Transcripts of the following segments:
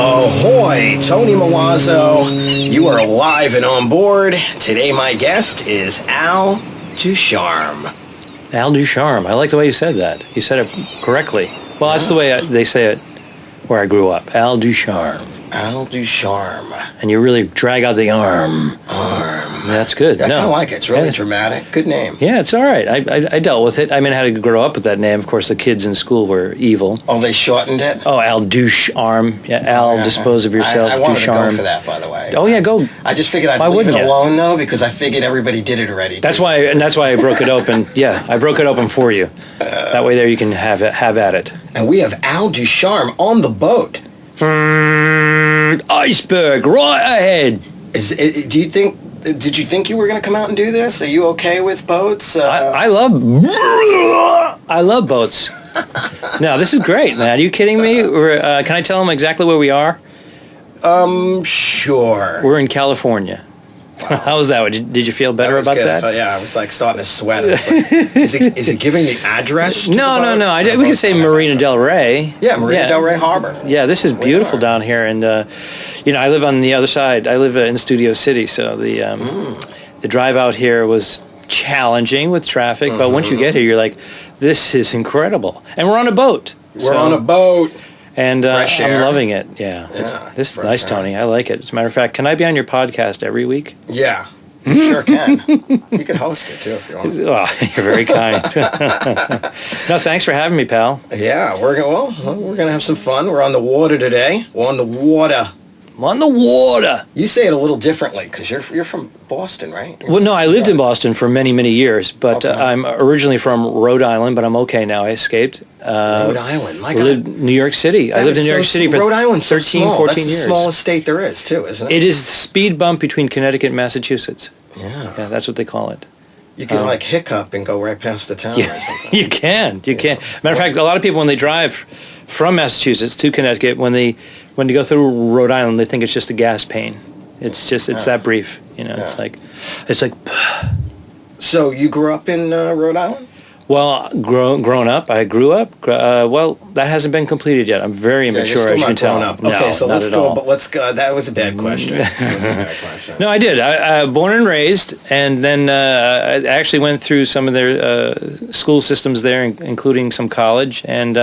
Ahoy, Tony Milazzo. You are live and on board. Today my guest is Al Ducharme. Al Ducharme. I like the way you said that. You said it correctly. Well, that's the way they say it where I grew up. Al Ducharme. Al Ducharme. And you really drag out the arm. That's good. I kind of like it. It's really dramatic. Good name. Yeah, it's all right. I dealt with it. I mean, I had to grow up with that name. Of course, the kids in school were evil. Oh, they shortened it? Oh, Al Ducharme. Yeah, Al, dispose of yourself. I wanted Ducharme. to go for that, by the way. Oh, yeah, go. I just figured I'd leave it alone, though, because I figured everybody did it already. That's why I broke it open. Yeah, I broke it open for you. That way there you can have at it. And we have Al Ducharme on the boat. Iceberg, right ahead. Did you think you were going to come out and do this? Are you okay with boats? I love boats. No, this is great, man. Are you kidding me? Can I tell them exactly where we are? Sure. We're in California. Wow. How was that? Did you feel better about good. that? Yeah, I was like starting to sweat. I was like, is it giving the address? No. We can say Marina Del Rey. Yeah, Marina Del Rey Harbor. Yeah, this is beautiful down here, and I live on the other side. I live in Studio City, so the drive out here was challenging with traffic. But once you get here, you're like, this is incredible, and we're on a boat. We're on a boat. And I'm loving it. Yeah. This is nice, Tony. I like it. As a matter of fact, can I be on your podcast every week? Yeah. You sure can. You can host it, too, if you want. Oh, you're very kind. No, thanks for having me, pal. Yeah, we're going to have some fun. We're on the water today. We're on the water. I'm on the water. You say it a little differently because you're from Boston, right? Well, no, I lived in Boston for many, many years, but I'm originally from Rhode Island, but I'm okay now. I escaped. Rhode Island. My God. I lived in New York City. I lived in New York City for Rhode Island's 13, 14 That's years. That's the smallest state there is, too, isn't it? It is the speed bump between Connecticut and Massachusetts. Yeah. Yeah, that's what they call it. You can hiccup and go right past the town or something. You can. Matter of fact, a lot of people when they drive from Massachusetts to Connecticut, when they go through Rhode Island, they think it's just a gas pain. It's that brief. It's like. So you grew up in Rhode Island? Well, grown up, I grew up. Well, that hasn't been completed yet. I'm very immature, as you can tell. Up. Okay, so let's go. But let's go. That was a bad question. No, I did. I born and raised, and then I actually went through some of their school systems there, including some college. And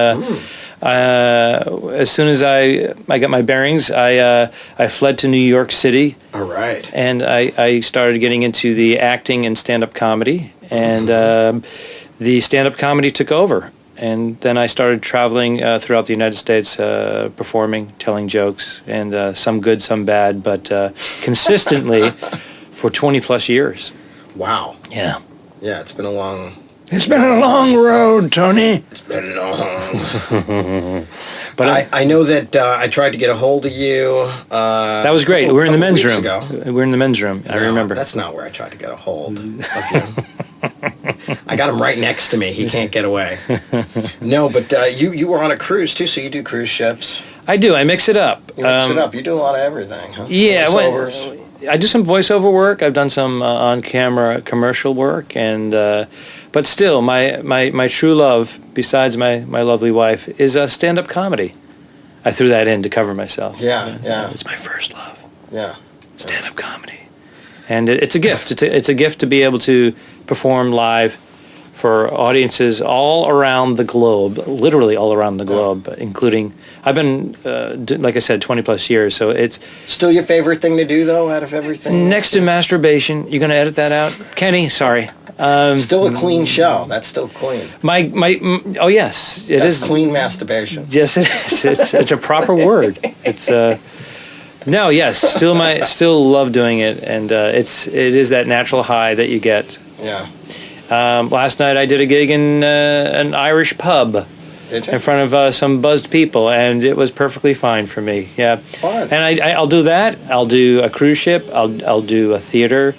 as soon as I got my bearings, I fled to New York City. All right. And I started getting into the acting and stand-up comedy, and the stand-up comedy took over, and then I started traveling throughout the United States, performing, telling jokes, and some good, some bad, but consistently for 20 plus years. Wow. Yeah. Yeah, it's been a long road, Tony. It's been long. But I know that I tried to get a hold of you. That was great. We were in the men's room. We were in the men's room. I remember. That's not where I tried to get a hold of you. I got him right next to me. He can't get away. No, but you were on a cruise, too, so you do cruise ships. I do. I mix it up. You mix it up. You do a lot of everything, huh? Yeah. I do some voiceover work. I've done some on-camera commercial work, and but still, my true love, besides my lovely wife, is stand-up comedy. I threw that in to cover myself. Yeah. It's my first love. Yeah. Stand-up comedy. And it's a gift. It's a gift to be able to perform live for audiences all around the globe, literally all around the globe, including, I've been, like I said, 20 plus years, so it's... Still your favorite thing to do, though, out of everything? Next to masturbation. You're going to edit that out? Kenny, sorry. Still a clean show. That's still clean. Oh, yes. That's clean masturbation. Yes, it is. It's a proper word. It's... No, yes, still love doing it, and it is that natural high that you get. Yeah. Last night I did a gig in an Irish pub. Did you? In front of some buzzed people, and it was perfectly fine for me. Yeah. Fun. And I'll do that. I'll do a cruise ship. I'll do a theater,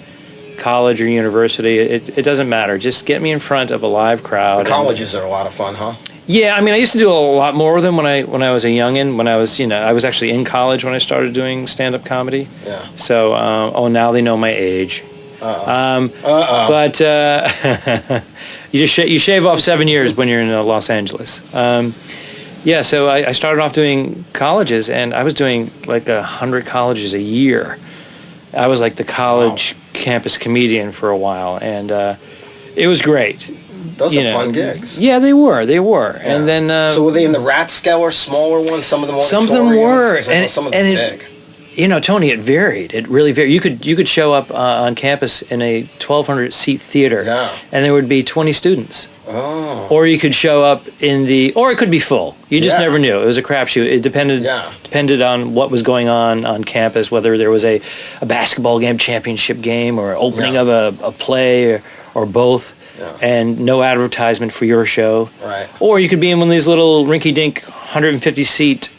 college or university. It doesn't matter. Just get me in front of a live crowd. The colleges are a lot of fun, huh? Yeah, I mean, I used to do a lot more of them when I was a youngin'. When I was, I was actually in college when I started doing stand-up comedy. Yeah. So, now they know my age. But you shave off 7 years when you're in Los Angeles. Yeah, so I started off doing colleges, and I was doing like 100 colleges a year. I was like the college campus comedian for a while, and it was great. Those are fun gigs. Yeah, they were. Yeah. And then so were they in the Rathskeller, smaller ones? Some of them some of them were, and some of them big. Tony, it varied. It really varied. You could show up on campus in a 1,200 seat theater, and there would be 20 students. Oh. Or you could show up or it could be full. You just never knew. It was a crapshoot. It depended on what was going on campus, whether there was a basketball game, championship game, or opening of a play, or both. Yeah. And no advertisement for your show. Right. Or you could be in one of these little rinky-dink 150 seat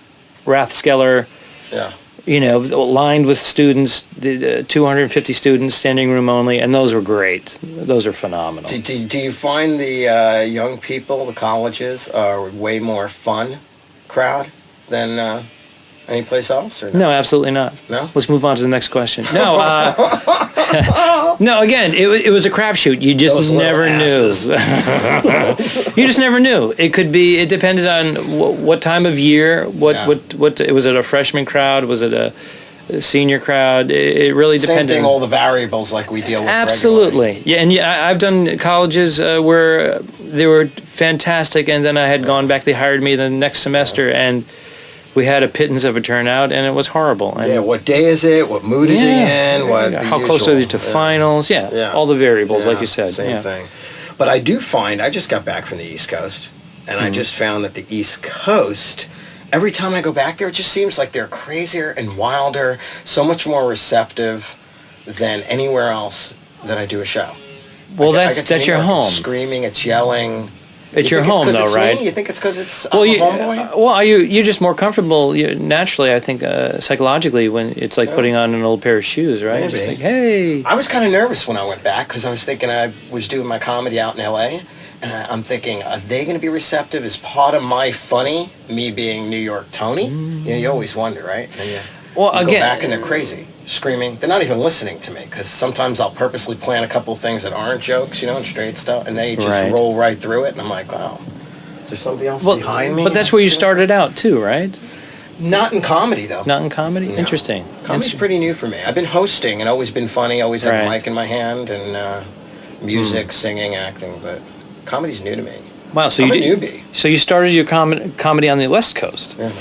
Rathskeller. Yeah. Lined with students, 250 students, standing room only, and those were great. Those are phenomenal. Do you find the young people, the colleges, are way more fun crowd than any place else? Or no, absolutely not. No? Let's move on to the next question. No, no. Again, it was a crapshoot. You just never knew. You just never knew. It depended on what time of year. What was it? A freshman crowd? Was it a senior crowd? It really depended. Same thing. All the variables like we deal with. Absolutely. Regularly. Yeah, and I've done colleges where they were fantastic, and then I had gone back. They hired me the next semester, and we had a pittance of a turnout, and it was horrible. And what day is it? What mood are they in? How close are they to finals? All the variables, like you said. Same thing. But I do find, I just got back from the East Coast, and I just found that the East Coast, every time I go back there, it just seems like they're crazier and wilder, so much more receptive than anywhere else that I do a show. Well, that's your home. It's screaming, it's yelling. It's your home, though, right? You think it's because it's I'm a homeboy? You're just more comfortable naturally, I think, psychologically, when it's like putting on an old pair of shoes, right? Maybe. Just like, hey. I was kind of nervous when I went back because I was thinking I was doing my comedy out in L.A., and I'm thinking, are they going to be receptive? Is part of my funny me being New York Tony? You always wonder, right? And you go back and they're crazy. Screaming. They're not even listening to me because sometimes I'll purposely plan a couple of things that aren't jokes, and straight stuff, and they just roll right through it, and I'm like, wow, is there somebody else behind me? But that's where you started out too, right? Not in comedy, though. Not in comedy? No. Interesting. Comedy's pretty new for me. I've been hosting and always been funny, always had a mic in my hand, and music, singing, acting, but comedy's new to me. Wow, so I'm a newbie. So you started your comedy on the West Coast. Yeah.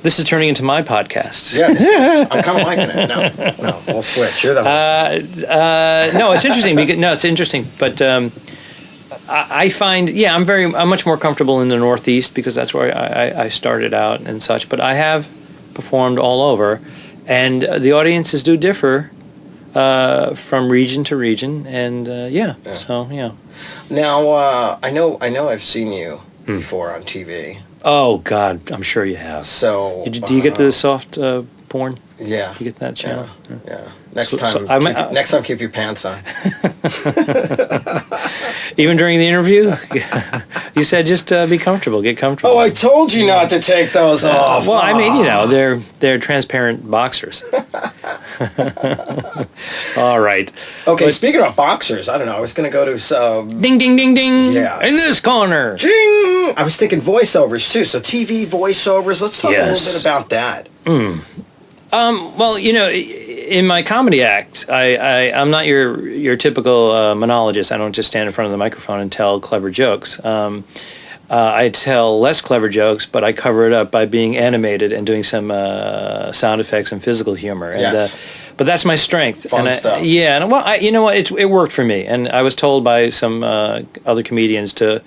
This is turning into my podcast. Yeah, I'm kind of liking it. No, we'll switch. You're the host. No, it's interesting. It's interesting. But I find, I'm much more comfortable in the Northeast because that's where I started out and such. But I have performed all over, and the audiences do differ from region to region. And so yeah. Now I know I've seen you before on TV. Oh God, I'm sure you have. So do you get the soft porn? Yeah. You get that channel? Yeah. Next time, keep your pants on. Even during the interview, you said just be comfortable, get comfortable. Oh, I told you not to take those off. Well, I mean, they're transparent boxers. All right. Okay, speaking of boxers, I don't know. I was going to go to some... Ding, ding, ding, ding. Yeah. In this corner. Ding! I was thinking voiceovers, too. So TV voiceovers. Let's talk a little bit about that. Well, in my comedy act, I'm not your typical monologist. I don't just stand in front of the microphone and tell clever jokes. I tell less clever jokes, but I cover it up by being animated and doing some sound effects and physical humor. And, but that's my strength. Fun stuff. Yeah, and you know what? It worked for me, and I was told by some other comedians to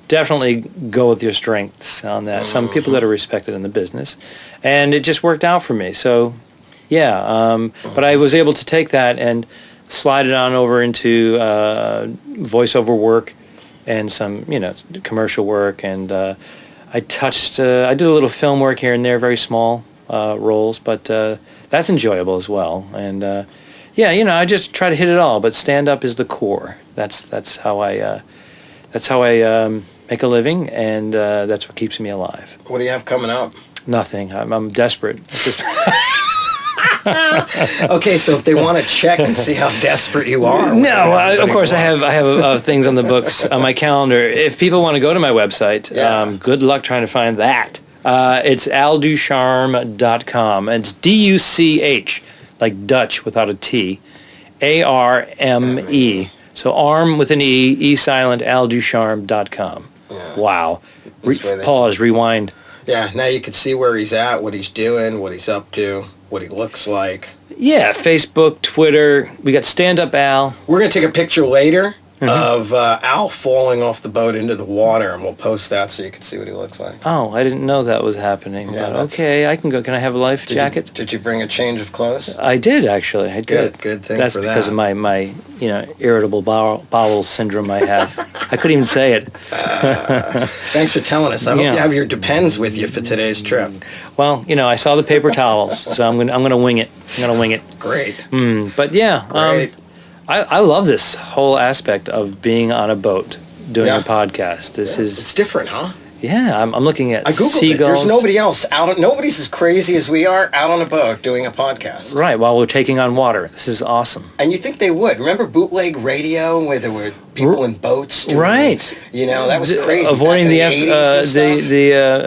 definitely go with your strengths on that. Some people that are respected in the business, and it just worked out for me. So, but I was able to take that and slide it on over into voiceover work and some, commercial work, and I did a little film work here and there, very small roles, but that's enjoyable as well. And I just try to hit it all, but stand up is the core. That's how I make a living, and that's what keeps me alive. What do you have coming up? Nothing. I'm desperate. Okay, so if they want to check and see how desperate you are. No, of course I have things on the books on my calendar. If people want to go to my website, good luck trying to find that It's alducharme.com. And it's D-U-C-H, like Dutch without a T, A-R-M-E. So arm with an E, E silent, alducharme.com. Yeah. Wow. That's Pause, rewind. Yeah, now you can see where he's at, what he's doing, what he's up to, what he looks like. Yeah, Facebook, Twitter. We got Stand Up Al. We're going to take a picture later of Al falling off the boat into the water, and we'll post that so you can see what he looks like. Oh, I didn't know that was happening. Yeah, But that's- okay, I can go. Can I have a life jacket? Did you bring a change of clothes? I did, actually. I did. Good thing That's for because that. of my irritable bowel syndrome I have. I couldn't even say it. Thanks for telling us. I hope Yeah. you have your Depends with you for today's trip. Well, I saw the paper towels, so I'm gonna wing it. I'm gonna wing it. Great. But yeah, Great. I love this whole aspect of being on a boat doing Yeah. a podcast. This It's is different, huh? I'm looking at I Googled seagulls. it. There's nobody else nobody's as crazy as we are out on a boat doing a podcast. Right, while we're taking on water. This is awesome. And you think they would. Remember bootleg radio where there were people in boats doing, Right. That was crazy. Avoiding back the in 80s and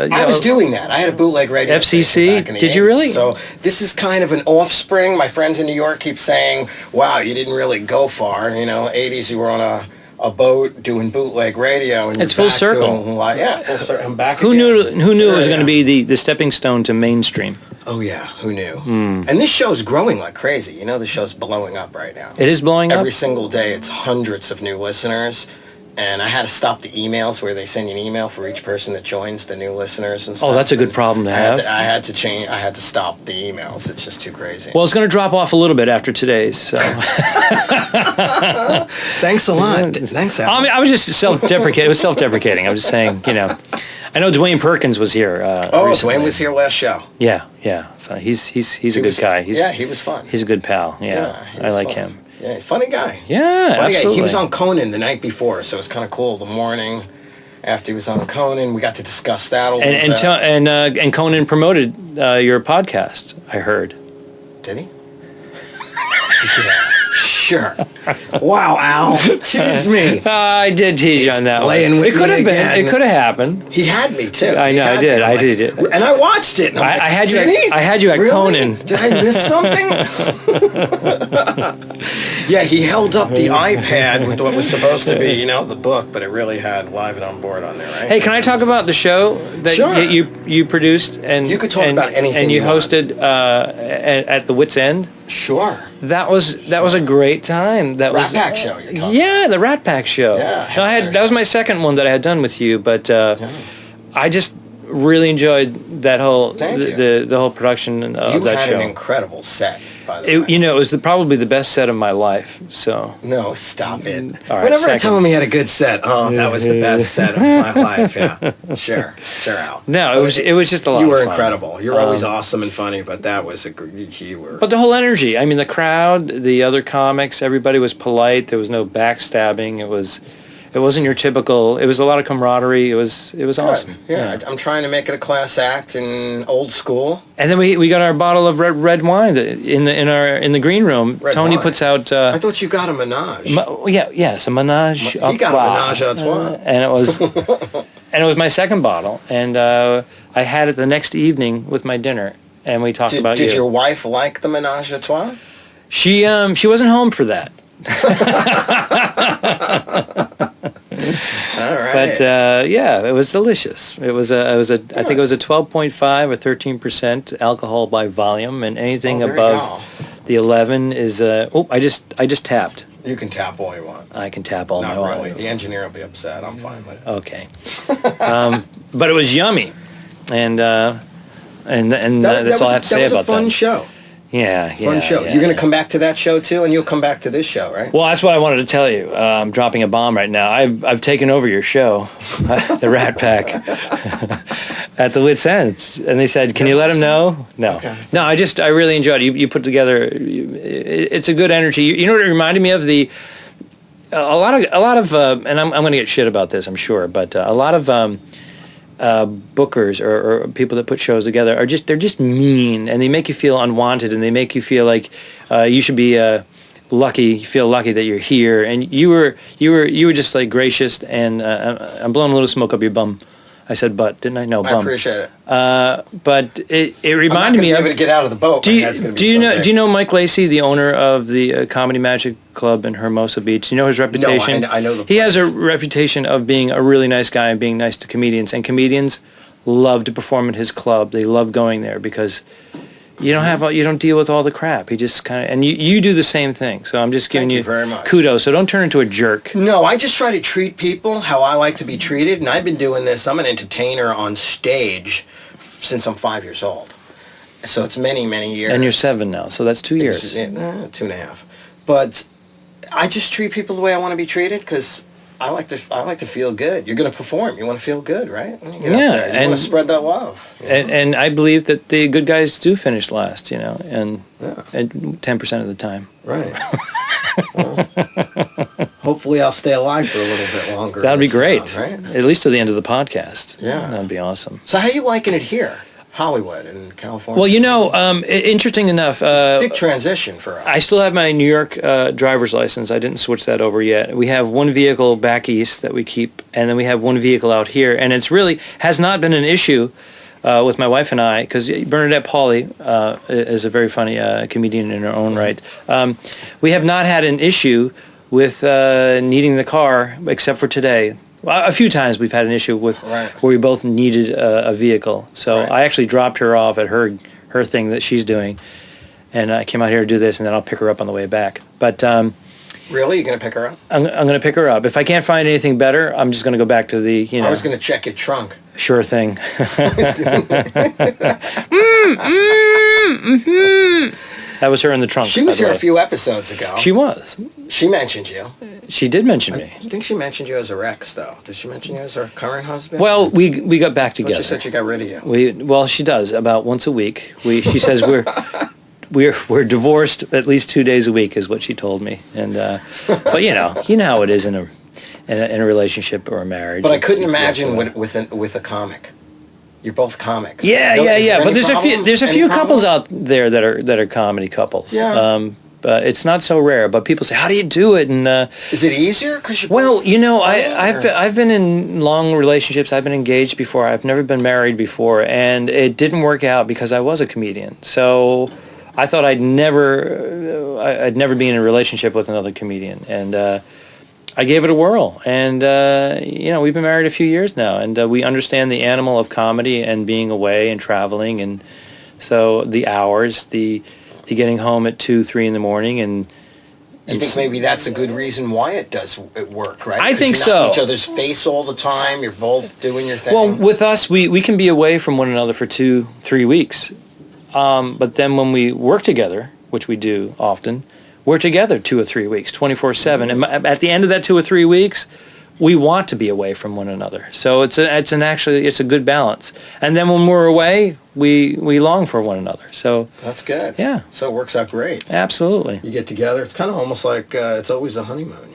stuff. I was doing. doing that. I had a bootleg radio FCC? station back in the Did you 80s. really? So this is kind of an offspring. My friends in New York keep saying, wow, you didn't really go far. 80s you were on a boat doing bootleg radio. And It's you're full back circle. doing full circle. I'm back Who again. knew it was Yeah. going to be the stepping stone to mainstream? Oh, yeah. Who knew? Hmm. And this show's growing like crazy. The show's blowing up right now. It is blowing up? Every single day, it's hundreds of new listeners. And I had to stop the emails where they send you an email for each person that joins, the new listeners and stuff. Oh, that's a good problem to have. I had to change. I had to stop the emails. It's just too crazy. Well, it's going to drop off a little bit after today's. So. Thanks a lot. Thanks, Al. I was just self-deprecating. It was self-deprecating. I'm just saying, I know Dwayne Perkins was here. Recently. Dwayne was here last show. Yeah. So he's a good guy. He was fun. He's a good pal. Yeah, he I was like fun. him. Yeah, funny guy. Yeah, Funny guy. absolutely. He was on Conan the night before, so it was kind of cool. The morning after he was on Conan, we got to discuss that a little bit. And Conan promoted your podcast, I heard. Did he? Yeah, sure. Wow, Al, tease me. I did tease you on that one. playing with It could me have been. again. It could have happened. He had me too. I He know, I had did, me. I I'm did. and I watched it. And I'm I had you at- did he? I had you at Really? Conan. Did I miss something? Yeah, he held up the iPad with what was supposed to be, the book, but it really had Live and Onboard on there, right? Hey, can I talk about the show that Sure. you produced and You could talk about anything and you you want. hosted at the Wits End? Sure. That was a great time. That Rat was Pack show you're talking Yeah, the Rat Pack show. Yeah. No, that was my second one that I had done with you, but I just really enjoyed that whole Thank you. the whole production of You that had show. an incredible set, by the way. It was probably the best set of my life. So No, stop it. All right, Whenever I second. tell him he had a good set, that was the best set of my life. Yeah, sure, Al. no, it was just a lot. You were of fun. incredible. You're always awesome and funny, but that was you were. But the whole energy, I mean, the crowd, the other comics, everybody was polite. There was no backstabbing. It wasn't your typical. It was a lot of camaraderie. It was awesome. Yeah, I'm trying to make it a class act in old school. And then we got our bottle of red wine in the green room. Red Tony wine. puts out. I thought you got a menage. Yes, a menage. He got a menage à trois. And it was my second bottle, and I had it the next evening with my dinner, and we talked about you. Did your wife like the menage à trois? She wasn't home for that. All right. But it was delicious. I think it was a 12.5 or 13% alcohol by volume, and anything there you above the 11 is. I just tapped. You can tap all you want. I can tap all Not I want. really. The engineer will be upset. I'm fine with it. Okay. But it was yummy, and that's all I have to say about That was a fun that. show. Yeah. Fun show. yeah. You're going to come back to that show too, and you'll come back to this show, right? Well, that's what I wanted to tell you. I'm dropping a bomb right now. I've taken over your show, the Rat Pack, at the Wits End, and they said, "Can you let him know?" No, Okay. no. I really enjoyed it. You put together. It's a good energy. You know what it reminded me of? A lot of, and I'm going to get shit about this, I'm sure, but a lot of bookers or people that put shows together they're just mean, and they make you feel unwanted, and they make you feel like you should be lucky. You feel lucky that you're here, and you were just like gracious, and I'm blowing a little smoke up your bum. I said but, didn't I? No, I bum. appreciate it. But it I'm reminded not me gonna of... be able to get out of the boat. Do My you, head's gonna be do you so know big. do you know Mike Lacey, the owner of the Comedy Magic Club in Hermosa Beach? Do you know his reputation? I know the He has a place. reputation of being a really nice guy and being nice to comedians, and comedians love to perform at his club. They love going there because you don't deal with all the crap. He just kind of, and you do the same thing. So I'm just giving Thank you you very much. kudos. So don't turn into a jerk. No, I just try to treat people how I like to be treated, and I've been doing this. I'm an entertainer on stage since I'm 5 years old. So it's many, many years. And you're 7 now, so that's 2 years. 2.5. But I just treat people the way I want to be treated because I like to feel good. You're going to perform. You want to feel good, right? When you get up there, you want to spread that love. You know? And I believe that the good guys do finish last, and 10% of the time. Right. Well, hopefully I'll stay alive for a little bit longer. That'd be this great, time, right? At least to the end of the podcast. Yeah. That'd be awesome. So how you liking it here? Hollywood and California? Well, interesting enough, big transition for us. I still have my New York driver's license. I didn't switch that over yet. We have one vehicle back east that we keep, and then we have one vehicle out here, and it's really has not been an issue with my wife and I, because Bernadette Pauly is a very funny comedian in her own right. We have not had an issue with needing the car, except for today. A few times we've had an issue with where we both needed a vehicle. So I actually dropped her off at her thing that she's doing, and I came out here to do this, and then I'll pick her up on the way back. But really, you're gonna pick her up? I'm going to pick her up. If I can't find anything better, I'm just going to go back to the I was gonna check your trunk. Sure thing. That was her in the trunk. She was here a few episodes ago. She was. She mentioned you. She did mention me. I think she mentioned you as her ex, though. Did she mention you as her current husband? Well, we got back together. She said she got rid of you. Well, she does about once a week. She says we're divorced at least 2 days a week is what she told me. And but you know how it is in a relationship or a marriage. But I couldn't imagine with a comic. You're both comics. Yeah. But there's a few couples out there that are comedy couples. Yeah. But it's not so rare. But people say, "How do you do it?" And is it easier? Because I've been in long relationships. I've been engaged before. I've never been married before, and it didn't work out because I was a comedian. So I thought I'd never be in a relationship with another comedian, and I gave it a whirl. And we've been married a few years now, and we understand the animal of comedy and being away and traveling, and so the hours, the getting home at 2, 3 in the morning, and you think maybe that's a good reason why it work, right? I think you're not so. in each other's face all the time. You're both doing your thing. Well, with us, we can be away from one another for 2, 3 weeks, but then when we work together, which we do often, we're together 2 or 3 weeks, 24/7, and at the end of that 2 or 3 weeks, we want to be away from one another. So it's a good balance. And then when we're away, we long for one another. So that's good. Yeah. So it works out great. Absolutely. You get together. It's kind of almost like it's always a honeymoon,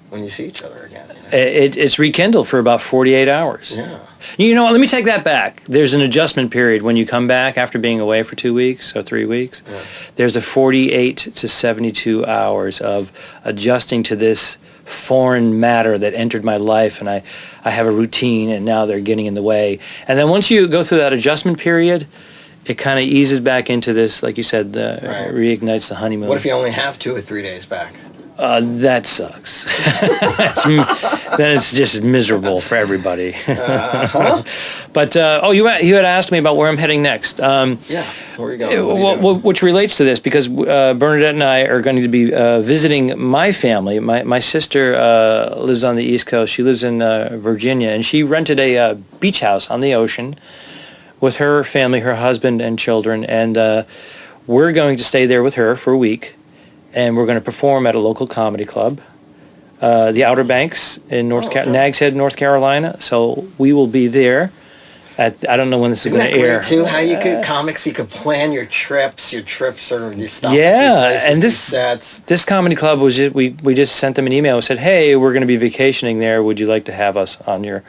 when you see each other again. It's rekindled for about 48 hours. Yeah. Let me take that back. There's an adjustment period when you come back after being away for 2 weeks or 3 weeks. Yeah. There's a 48 to 72 hours of adjusting to this foreign matter that entered my life, and I have a routine, and now they're getting in the way. And then once you go through that adjustment period, it kind of eases back into this, like you said, reignites the honeymoon. What if you only have 2 or 3 days back? That sucks. Then it's just miserable for everybody. But you had asked me about where I'm heading next. Yeah, where are you going? Which relates to this, because Bernadette and I are going to be visiting my family. My sister lives on the East Coast. She lives in Virginia, and she rented a beach house on the ocean with her family, her husband and children, and we're going to stay there with her for a week. And we're going to perform at a local comedy club, the Outer Banks in Nags Head, North Carolina. So we will be there. I don't know when this is going to air. Isn't that great, too? How you could plan your trips. Your trips are you stop. Yeah, and sets. This comedy club was we just sent them an email and said, "Hey, we're going to be vacationing there. Would you like to have us on your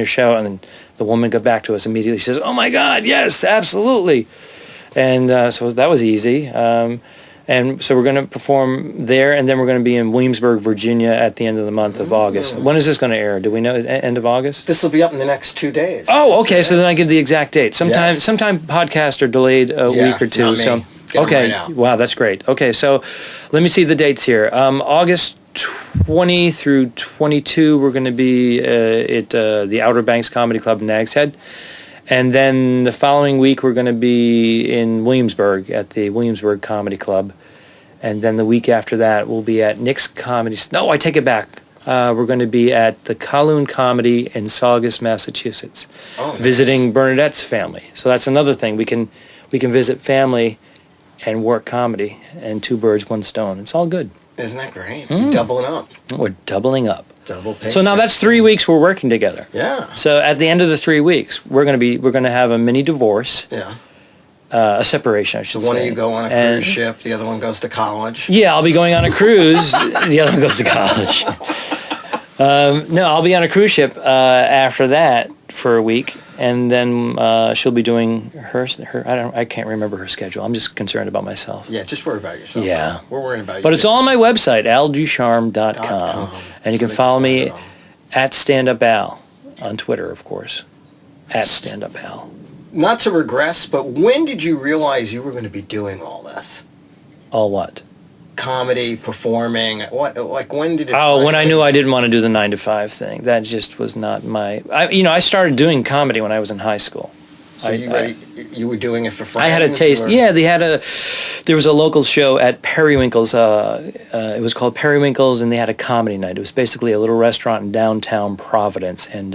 show?" And then the woman got back to us immediately. She says, "Oh my God, yes, absolutely." And so that was easy. And so we're going to perform there, and then we're going to be in Williamsburg, Virginia at the end of the month of August. When is this going to air? Do we know? End of August? This will be up in the next 2 days. Oh, okay. So then I give the exact date. Sometime podcasts are delayed a week or two. Not me. So Get 'em okay, right out. wow, that's great. Okay, so let me see the dates here. August 20 through 22, we're going to be at the Outer Banks Comedy Club in Nags Head. And then the following week, we're going to be in Williamsburg at the Williamsburg Comedy Club. And then the week after that, we'll be at Nick's Comedy... No, I take it back. We're going to be at the Kowloon Comedy in Saugus, Massachusetts, visiting Bernadette's family. So that's another thing. We can visit family and work comedy, and 2 birds, 1 stone. It's all good. Isn't that great? You're doubling up. We're doubling up. Double pay. So now that's 3 weeks we're working together. Yeah. So at the end of the 3 weeks, we're going to have a mini divorce. Yeah. A separation, I should say. One of you go on a cruise ship, the other one goes to college. Yeah, I'll be going on a cruise. The other one goes to college. No, I'll be on a cruise ship after that for a week, and then she'll be doing her. I can't remember her schedule. I'm just concerned about myself. Yeah, just worry about yourself. Yeah. Man. We're worrying about you. But it's all on my website, alducharme.com, and you can follow me at Stand Up Al on Twitter, of course. At Stand Up Al. Not to regress, but when did you realize you were going to be doing all this? All what? Comedy, performing. What? Like when did it? Oh, when I knew I didn't want to do the 9 to 5 thing. That just was not my. I started doing comedy when I was in high school. So you were doing it for friends? I had a taste. Yeah, there was a local show at Periwinkle's. It was called Periwinkle's, and they had a comedy night. It was basically a little restaurant in downtown Providence, and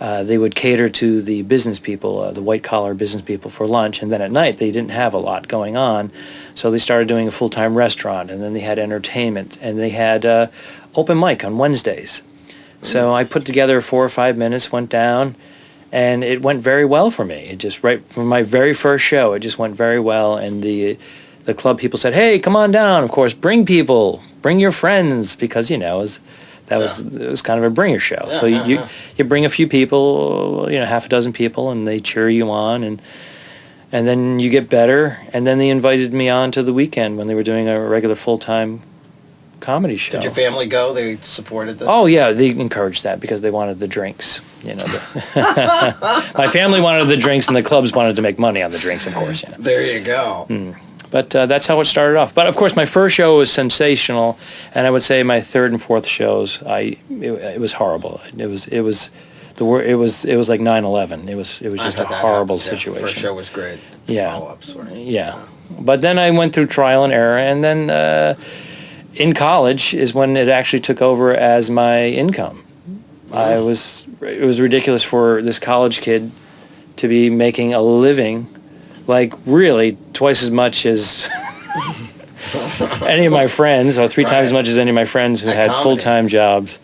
they would cater to the business people, the white-collar business people for lunch, and then at night they didn't have a lot going on, so they started doing a full-time restaurant, and then they had entertainment, and they had open mic on Wednesdays. So I put together 4 or 5 minutes, went down, and it went very well for me. It just, right from my very first show, it just went very well, and the club people said, hey, come on down, of course, bring people, bring your friends, because, it was kind of a bringer show. So you bring a few people, half a dozen people, and they cheer you on, and then you get better. And then they invited me on to the weekend when they were doing a regular full-time comedy show. Did your family go? They supported this? Oh yeah, they encouraged that because they wanted the drinks. My family wanted the drinks, and the clubs wanted to make money on the drinks, of course. There you go. But that's how it started off. But of course, my first show was sensational, and I would say my 3rd and 4th shows, it was horrible. It was like 9/11. It was just a horrible situation. First show was great. Yeah. Follow-ups were. Yeah. But then I went through trial and error, and then in college is when it actually took over as my income. It was ridiculous for this college kid to be making a living, like really twice as much as any of my friends, or 3 times as much as any of my friends who had full-time jobs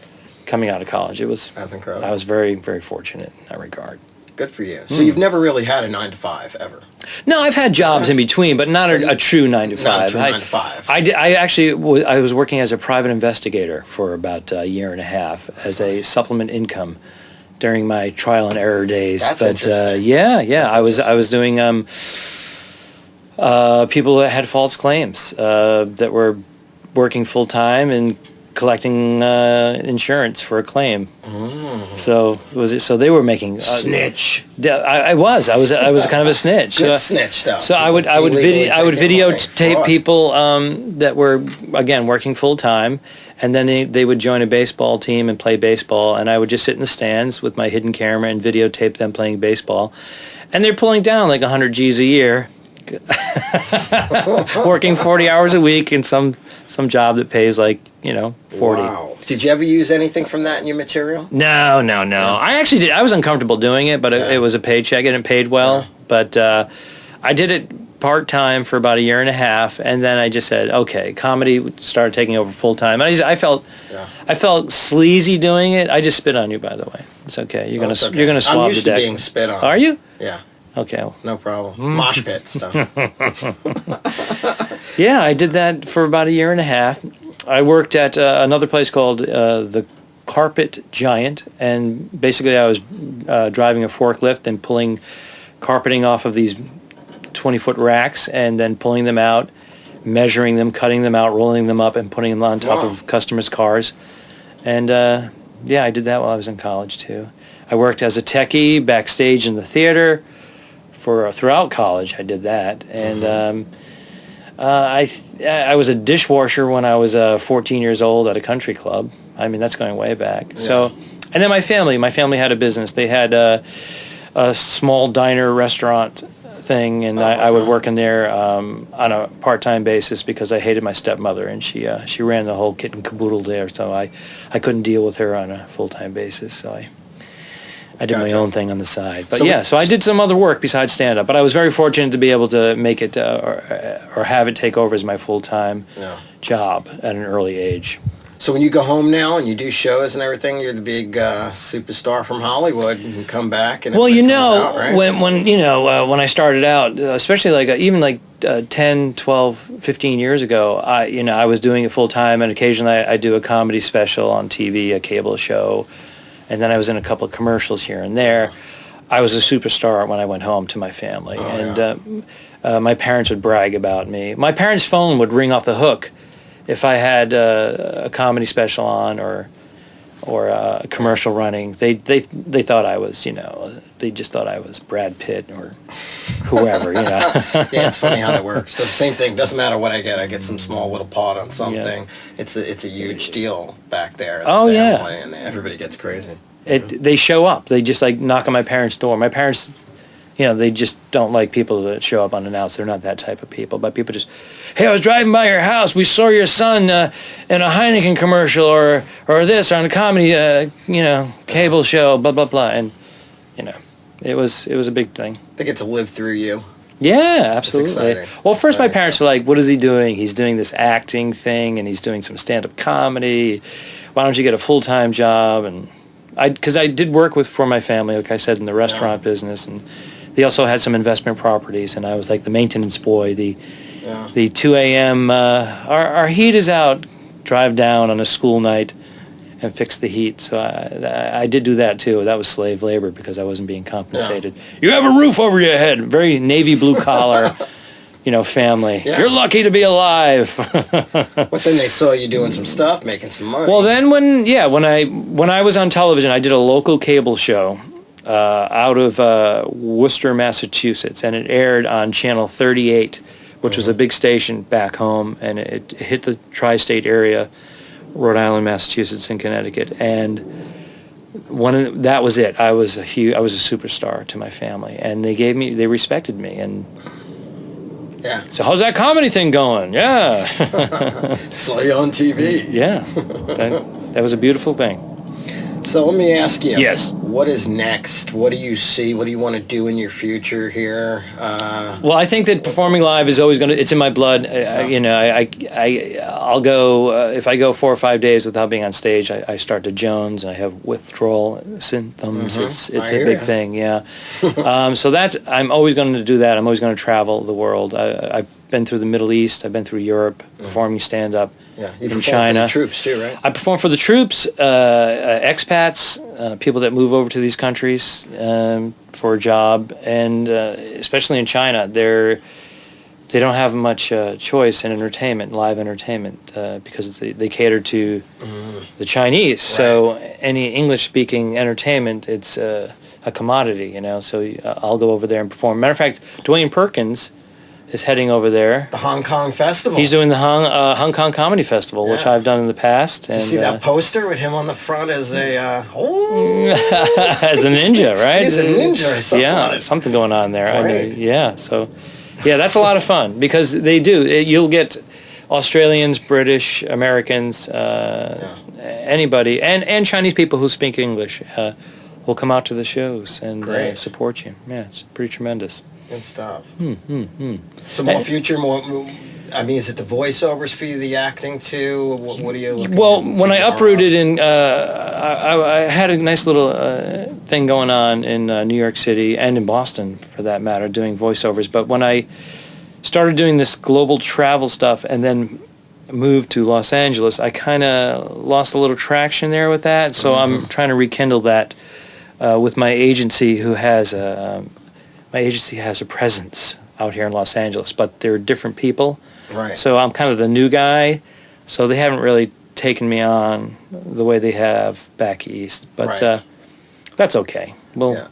coming out of college. That's incredible. I was very, very fortunate in that regard. Good for you. So you've never really had a 9 to 5 ever? No, I've had jobs in between, but not a true 9 to 5. Not a true 9 to 5. I was working as a private investigator for about a year and a half as a supplement income during my trial and error days. That's but interesting. I was doing people that had false claims that were working full time and collecting insurance for a claim. So they were making snitch. I was kind of a snitch. Good snitch though. So I would videotape people that were again working full time, and then they would join a baseball team and play baseball, and I would just sit in the stands with my hidden camera and videotape them playing baseball, and they're pulling down like 100 G's a year, working 40 hours a week in some job that pays like 40. Wow. Did you ever use anything from that in your material? No. I actually did. I was uncomfortable doing it, but it was a paycheck and it paid well. Yeah. But I did it part-time for about a year and a half, and then I just said, okay, comedy started taking over full-time. And I felt sleazy doing it. I just spit on you, by the way. It's okay. You're gonna swab the deck. I'm used to being spit on. Are you? Yeah. Okay. No problem. Mosh pit stuff. Yeah, I did that for about a year and a half. I worked at another place called the Carpet Giant, and basically I was driving a forklift and pulling carpeting off of these 20-foot racks and then pulling them out, measuring them, cutting them out, rolling them up, and putting them on top Wow. of customers' cars. And yeah, I did that while I was in college too. I worked as a techie backstage in the theater for throughout college. I did that, and I was a dishwasher when I was 14 years old at a country club. I mean, that's going way back. Yeah. So, and then my family had a business. They had a small diner restaurant thing, and I would work in there on a part-time basis because I hated my stepmother, and she ran the whole kit and caboodle there, so I couldn't deal with her on a full-time basis, so I did my Gotcha. own thing on the side. But So yeah, so I did some other work besides stand-up, but I was very fortunate to be able to make it or have it take over as my full-time Yeah. job at an early age. So when you go home now and you do shows and everything, you're the big superstar from Hollywood, and you come back and Well, you everything know, comes out, right? when I started out, especially even 10, 12, 15 years ago, I was doing it full time, and occasionally I do a comedy special on TV, a cable show, and then I was in a couple of commercials here and there. I was a superstar when I went home to my family, my parents would brag about me. My parents' phone would ring off the hook if I had a comedy special on or a commercial running. They thought I was, they just thought I was Brad Pitt or whoever, Yeah, it's funny how that works. The same thing. Doesn't matter what I get some small little pot on something. It's a huge deal back there. in the Oh, yeah. family, and everybody gets crazy. They show up. They just knock on my parents' door. My parents, they just don't like people that show up unannounced. They're not that type of people. But people just, hey, I was driving by your house. We saw your son in a Heineken commercial or this on a comedy, cable show, blah, blah, blah. And, it was a big thing. They get to live through you. Yeah, absolutely. exciting. Well, first my Exciting parents were like, what is he doing? He's doing this acting thing, and he's doing some stand-up comedy. Why don't you get a full-time job? And because I did work for my family, like I said, in the restaurant business, and they also had some investment properties, and I was like the maintenance boy, the 2 a.m., our heat is out, drive down on a school night and fix the heat. So I did do that too. That was slave labor because I wasn't being compensated. You have a roof over your head. Very navy blue collar, family. Yeah. You're lucky to be alive. But then they saw you doing some stuff, making some money. Well, then when I was on television, I did a local cable show out of Worcester, Massachusetts, and it aired on Channel 38, which was a big station back home, and it hit the tri-state area, Rhode Island, Massachusetts, and Connecticut, and that was it. I was a superstar to my family, and they respected me, and yeah. so how's that comedy thing going? Yeah. Saw you on TV. Yeah, that was a beautiful thing. So let me ask you. Yes. What is next? What do you see? What do you want to do in your future here? Well, I think that performing live is always it's in my blood. I'll go, if I go 4 or 5 days without being on stage, I start to Jones, and I have withdrawal symptoms. It's a big thing, yeah. So I'm always going to do that. I'm always going to travel the world. I've been through the Middle East. I've been through Europe, performing stand-up. Yeah, you from perform China. for the troops too, right? I perform for the troops, expats, people that move over to these countries for a job, and especially in China, they don't have much choice in entertainment, live entertainment, because they cater to the Chinese. Right. So any English-speaking entertainment, it's a commodity, So I'll go over there and perform. Matter of fact, Dwayne Perkins is heading over there. The Hong Kong Festival. He's doing the Hong Kong Comedy Festival, which I've done in the past. Did you see that poster with him on the front as a as a ninja, right? He's a ninja or something. Yeah, something going on there. Right. So that's a lot of fun because they do. You'll get Australians, British, Americans, anybody, and Chinese people who speak English will come out to the shows and support you. Yeah, it's pretty tremendous. Good stuff. So more future, more. I mean, is it the voiceovers for you, the acting too? What are you looking Well, when I uprooted I had a nice little thing going on in New York City and in Boston, for that matter, doing voiceovers. But when I started doing this global travel stuff and then moved to Los Angeles, I kind of lost a little traction there with that. So I'm trying to rekindle that with my agency, who has a presence out here in Los Angeles, but they're different people. Right. So I'm kind of the new guy. So they haven't really taken me on the way they have back east. But Right. that's okay. Yeah.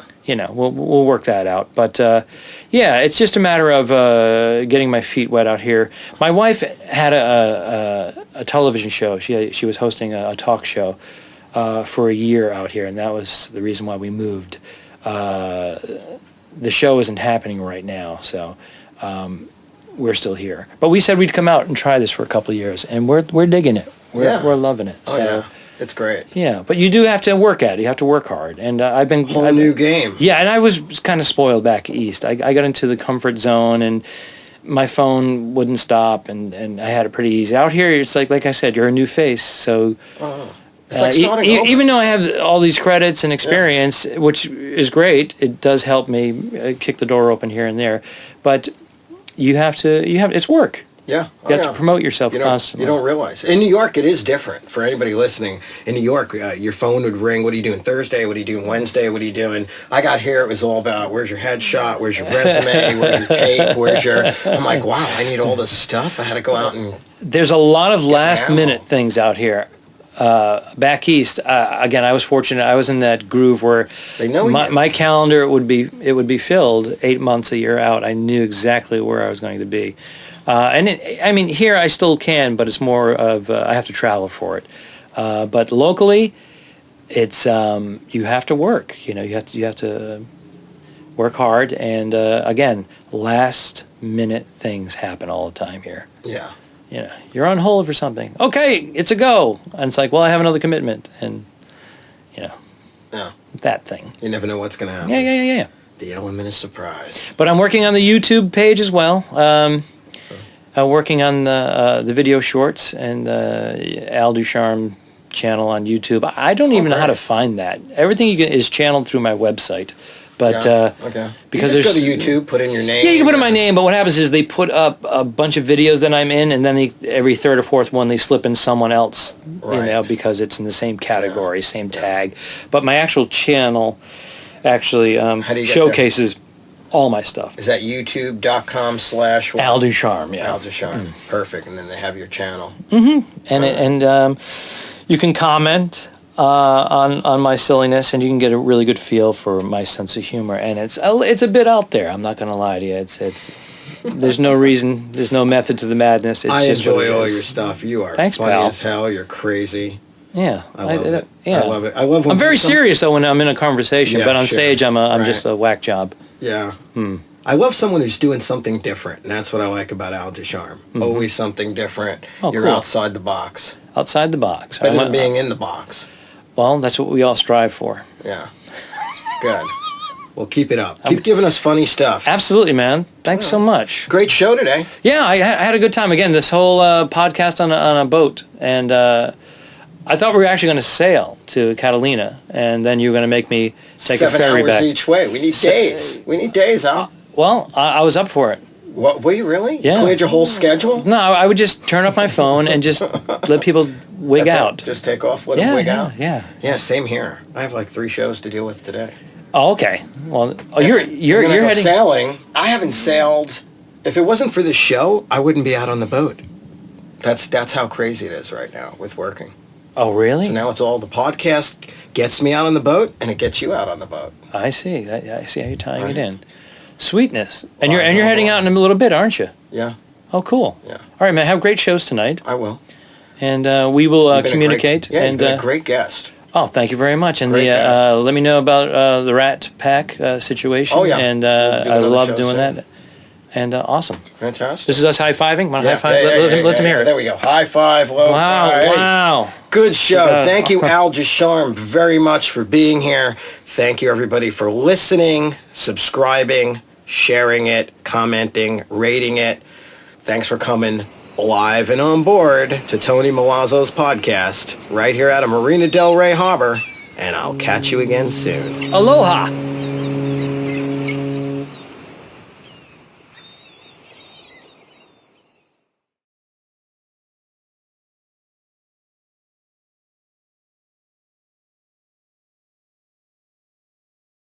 We'll work that out. But yeah, it's just a matter of getting my feet wet out here. My wife had a television show. She was hosting a talk show for a year out here, and that was the reason why we moved. The show isn't happening right now, so we're still here. But we said we'd come out and try this for a couple of years, and we're digging it. We're loving it. Oh, yeah. It's great. Yeah, but you do have to work at it. You have to work hard, and I've been New game. Yeah, and I was kind of spoiled back east. I got into the comfort zone, and my phone wouldn't stop, and I had it pretty easy. Out here, it's like I said, you're a new face, so. It's like starting over. Even though I have all these credits and experience, which is great, it does help me kick the door open here and there. But it's work. Yeah. You have to promote yourself constantly. You don't realize. In New York, it is different. For anybody listening, in New York, your phone would ring. What are you doing Thursday? What are you doing Wednesday? What are you doing? I got here, it was all about where's your headshot? Where's your resume? Where's your tape? I'm like, wow, I need all this stuff. I had to go out and... There's a lot of last-minute things out here. Back east, again, I was fortunate. I was in that groove where They know my calendar would be filled 8 months a year out. I knew exactly where I was going to be. Here I still can, but it's more of I have to travel for it. But locally, it's you have to work. You have to work hard, and again, last minute things happen all the time here. Yeah. You're on hold for something. Okay, it's a go, and it's like, well, I have another commitment, and that thing. You never know what's going to happen. Yeah. The element of surprise. But I'm working on the YouTube page as well. Working on the video shorts and Al Ducharme channel on YouTube. I don't even know how to find that. Everything is channeled through my website. But okay. Because you just go to YouTube, put in your name. Yeah, you can put in my name, but what happens is they put up a bunch of videos that I'm in, and then every third or fourth one they slip in someone else, because it's in the same category, same tag. But my actual channel actually showcases all my stuff. Is that youtube.com/ Al Ducharme, yeah. Al Ducharme. Perfect. And then they have your channel. And you can comment on my silliness, and you can get a really good feel for my sense of humor. And it's a bit out there. I'm not going to lie to you. It's there's no reason, there's no method to the madness. It's I just enjoy all your stuff. You are funny pal. as hell. You're crazy. Yeah, I love it. Yeah. I love it. I love when I'm very serious though when I'm in a conversation, but on stage I'm just a whack job. Yeah. I love someone who's doing something different, and that's what I like about Al Ducharme. Always something different. You're cool. outside the box. Outside the box. Better than being in the box. Well, that's what we all strive for. Yeah. Good. Well, keep it up. Keep giving us funny stuff. Absolutely, man. Thanks so much. Great show today. Yeah, I had a good time. Again, this whole podcast on a boat, and I thought we were actually going to sail to Catalina, and then you were going to make me take a ferry 7 hours back. each way. We need days. We need days, Al. Well, I was up for it. What, were you really? Yeah. Cleared your whole schedule? No, I would just turn off my phone and just let people wig That's out. it. Just take off, let them wig out? Yeah. Yeah, same here. I have like 3 shows to deal with today. Oh, okay. Well, you're gonna go heading sailing. I haven't sailed. If it wasn't for this show, I wouldn't be out on the boat. That's how crazy it is right now with working. Oh, really? So now it's all the podcast gets me out on the boat, and it gets you out on the boat. I see. I see how you're tying it in. Sweetness. And you're heading out in a little bit, aren't you? Yeah. Oh, cool. Yeah. All right, man. Have great shows tonight. I will. And we will communicate. You've been a great guest. Oh, thank you very much. And Great guest. let me know about the Rat Pack situation. Oh, yeah. And We'll do I another love show doing soon. that. And awesome. Fantastic. This is us high-fiving. Want to Yeah, high-five? yeah, Let them hear it. There we go. High five, low five. Wow. Good show. Thank you, Al Ducharme, very much for being here. Thank you, everybody, for listening, subscribing, sharing it, commenting, rating it. Thanks for coming live and on board to Tony Milazzo's podcast right here out of Marina Del Rey Harbor. And I'll catch you again soon. Aloha.